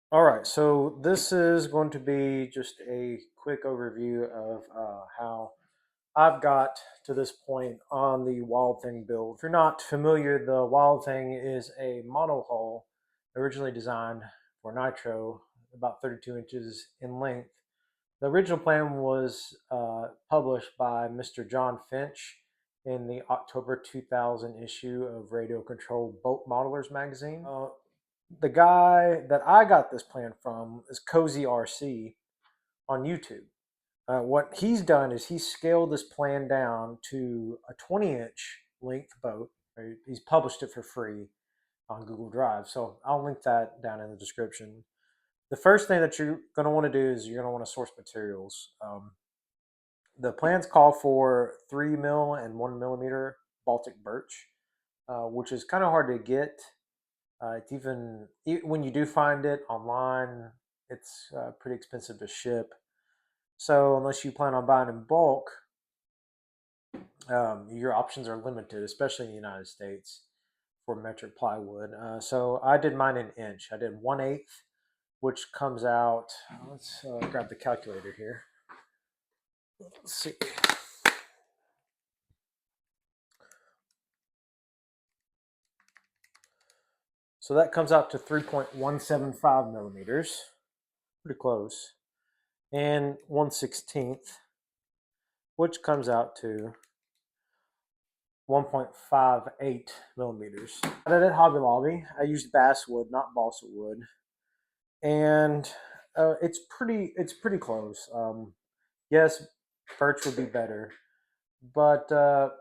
All right, so this is going to be just a quick overview of how I've got to this point on the Wild Thing build. If you're not familiar, the Wild Thing is a monohull originally designed for nitro, about 32 inches in length. The original plan was published by Mr. John Finch in the October 2000 issue of Radio Control Boat Modelers magazine. The guy that I got this plan from is Cozy RC on YouTube. What he's done is he's scaled this plan down to a 20-inch length boat. Right? He's published it for free on Google Drive. So I'll link that down in the description. The first thing that you're going to want to do is you're going to want to source materials. The plans call for 3 mil and 1 millimeter Baltic birch, which is kind of hard to get. It's even when you do find it online, it's pretty expensive to ship. So unless you plan on buying in bulk, your options are limited, especially in the United States for metric plywood. So I did mine in inch. I did 1/8, which comes out. Let's grab the calculator here. Let's see. So that comes out to 3.175 millimeters, pretty close, and 1/16, which comes out to 1.58 millimeters. I did it at Hobby Lobby. I used basswood, not balsa wood, and it's pretty close. Yes, birch would be better, but the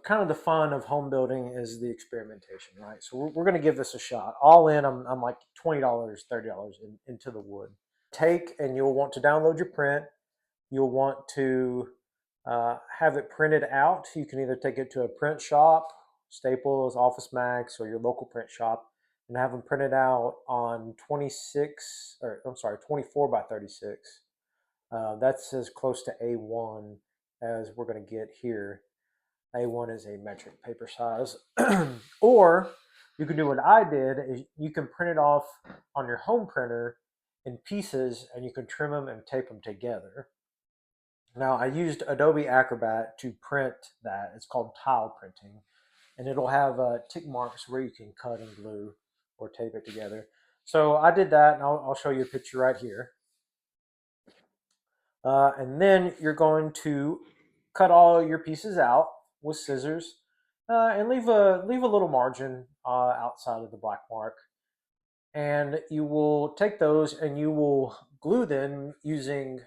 kind of the fun of home building is the experimentation, right? So we're going to give this a shot. All in, I'm like $20, $30 into the wood. Take and you'll want to download your print. You'll want to have it printed out. You can either take it to a print shop, Staples, Office Max, or your local print shop, and have them printed out on 24 by 36. That's as close to A1 as we're going to get here. A1 is a metric paper size. Or you can do what I did, is you can print it off on your home printer in pieces and you can trim them and tape them together. Now, I used Adobe Acrobat to print that. It's called tile printing, and it'll have tick marks where you can cut and glue or tape it together. So I did that, and I'll show you a picture right here. And then you're going to cut all your pieces out with scissors and leave a little margin outside of the black mark. And you will take those and you will glue them using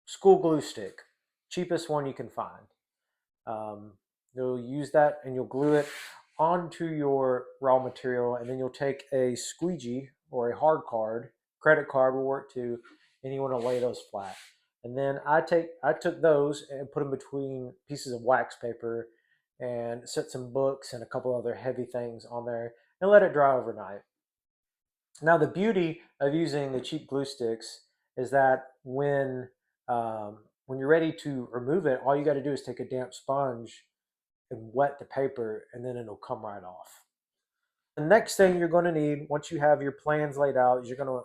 school glue stick, cheapest one you can find. Um, you'll use that and you'll glue it onto your raw material, and then you'll take a squeegee or a hard card, credit card will work too, and you want to lay those flat. And then I took those and put them between pieces of wax paper and set some books and a couple other heavy things on there and let it dry overnight. Now the beauty of using the cheap glue sticks is that when you're ready to remove it, all you got to do is take a damp sponge and wet the paper, and then it'll come right off. The next thing you're going to need once you have your plans laid out is you're going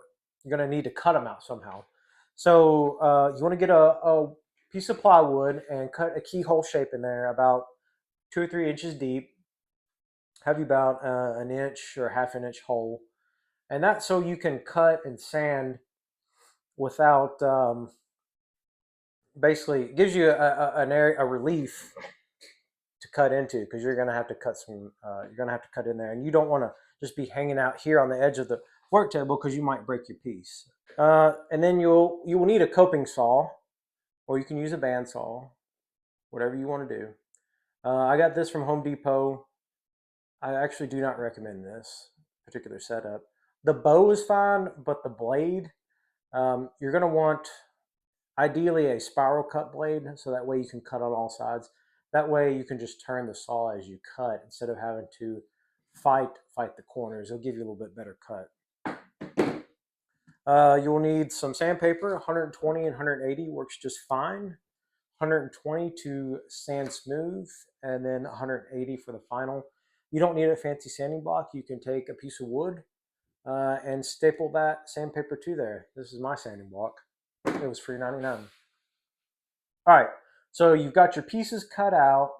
to need to cut them out somehow. So you want to get a piece of plywood and cut a keyhole shape in there about 2 or 3 inches deep. Have you about an inch or half an inch hole, and that's so you can cut and sand without basically it gives you an area a relief to cut into, because you're going to have to cut you're going to have to cut in there, and you don't want to just be hanging out here on the edge of the work table because you might break your piece. And then you will need a coping saw, or you can use a bandsaw, whatever you want to do. I got this from Home Depot. I actually do not recommend this particular setup. The bow is fine, but the blade, you're going to want ideally a spiral cut blade, so that way you can cut on all sides. That way you can just turn the saw as you cut instead of having to fight the corners. It'll give you a little bit better cut. You'll need some sandpaper. 120 and 180 works just fine. 120 to sand smooth, and then 180 for the final. You don't need a fancy sanding block. You can take a piece of wood and staple that sandpaper to there. This is my sanding block. It was free 99. All right, so you've got your pieces cut out.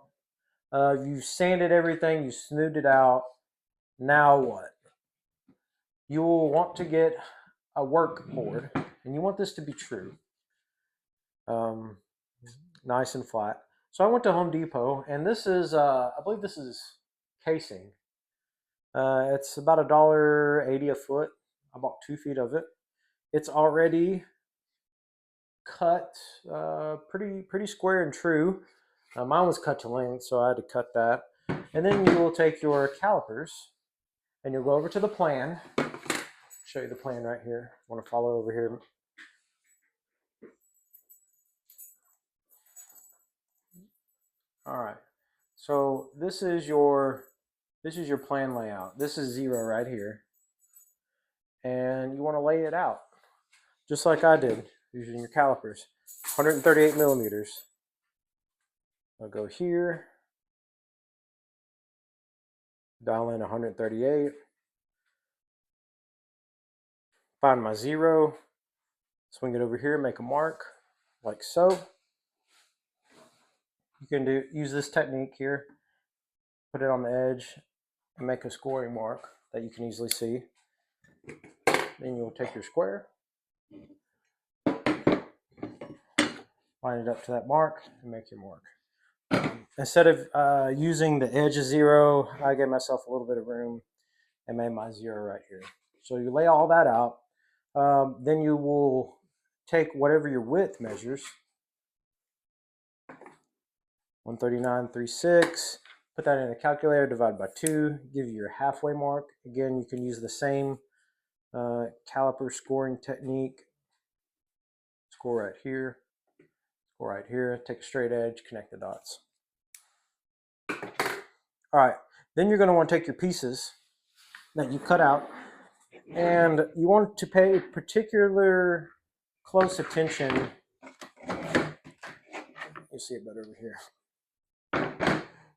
You've sanded everything. You smoothed it out. Now what? You will want to get a work board, and you want this to be true, um, nice and flat. So I went to Home Depot, and this is, I believe this is casing. It's about $1.80 a foot. I bought 2 feet of it. It's already cut pretty square and true. Mine was cut to length, so I had to cut that. And then you will take your calipers and you'll go over to the plan. Show you the plan right here. I want to follow over here. All right. So this is your plan layout. This is 0 right here. And you want to lay it out just like I did using your calipers. 138 millimeters. I'll go here, dial in 138, find my 0, swing it over here, make a mark like so. You can use this technique here, put it on the edge and make a scoring mark that you can easily see. Then you'll take your square, line it up to that mark and make your mark. Instead of using the edge of 0, I gave myself a little bit of room and made my 0 right here. So you lay all that out. Then you will take whatever your width measures, 139.36, put that in a calculator, divide by 2, give you your halfway mark. Again, you can use the same caliper scoring technique. Score right here, score right here, take a straight edge, connect the dots. All right, then you're going to want to take your pieces that you cut out, and you want to pay particular close attention. You'll see it better over here.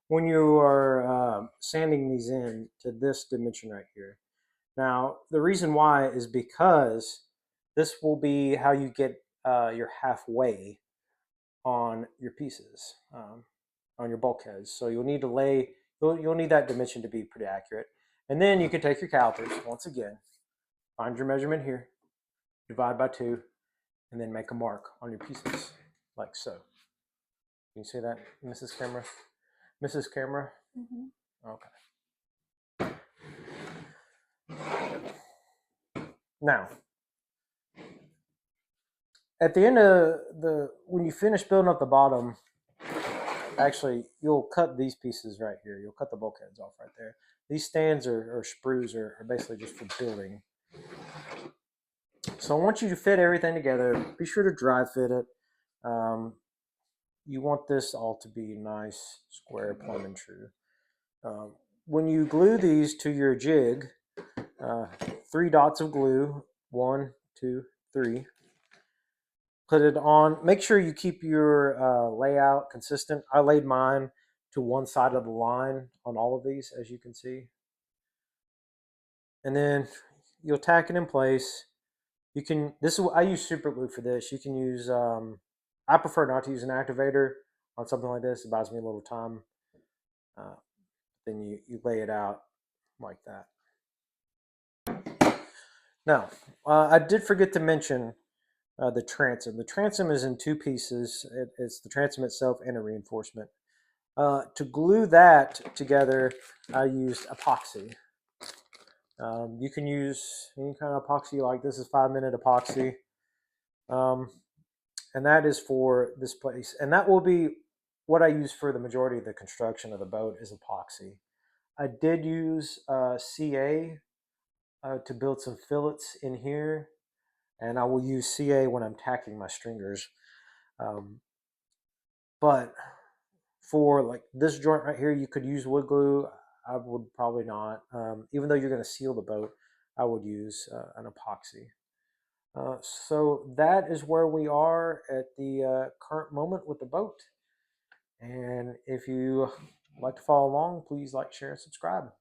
When you are sanding these in to this dimension right here. Now, the reason why is because this will be how you get your halfway on your pieces, on your bulkheads. So you'll need to lay, you'll need that dimension to be pretty accurate. And then you can take your calipers, once again, find your measurement here, divide by 2, and then make a mark on your pieces, like so. Can you see that, Mrs. Camera? Mrs. Camera? Mm-hmm. Okay. Now, at the end of when you finish building up the bottom, actually, you'll cut these pieces right here. You'll cut the bulkheads off right there. These stands or sprues are basically just for building. So I want you to fit everything together. Be sure to dry fit it. You want this all to be nice, square, plumb, and true. When you glue these to your jig, 3 dots of glue, 1, 2, 3. Put it on. Make sure you keep your layout consistent. I laid mine to one side of the line on all of these, as you can see. And then you'll tack it in place. You can. I use super glue for this. You can use. I prefer not to use an activator on something like this. It buys me a little time. Then you lay it out like that. Now, I did forget to mention the transom. The transom is in 2 pieces. It's the transom itself and a reinforcement. To glue that together, I used epoxy. You can use any kind of epoxy like this is 5-minute epoxy. And that is for this place. And that will be what I use for the majority of the construction of the boat is epoxy. I did use CA to build some fillets in here. And I will use CA when I'm tacking my stringers. But for like this joint right here, you could use wood glue. I would probably not. Even though you're going to seal the boat, I would use an epoxy. So that is where we are at the current moment with the boat. And if you like to follow along, please like, share, and subscribe.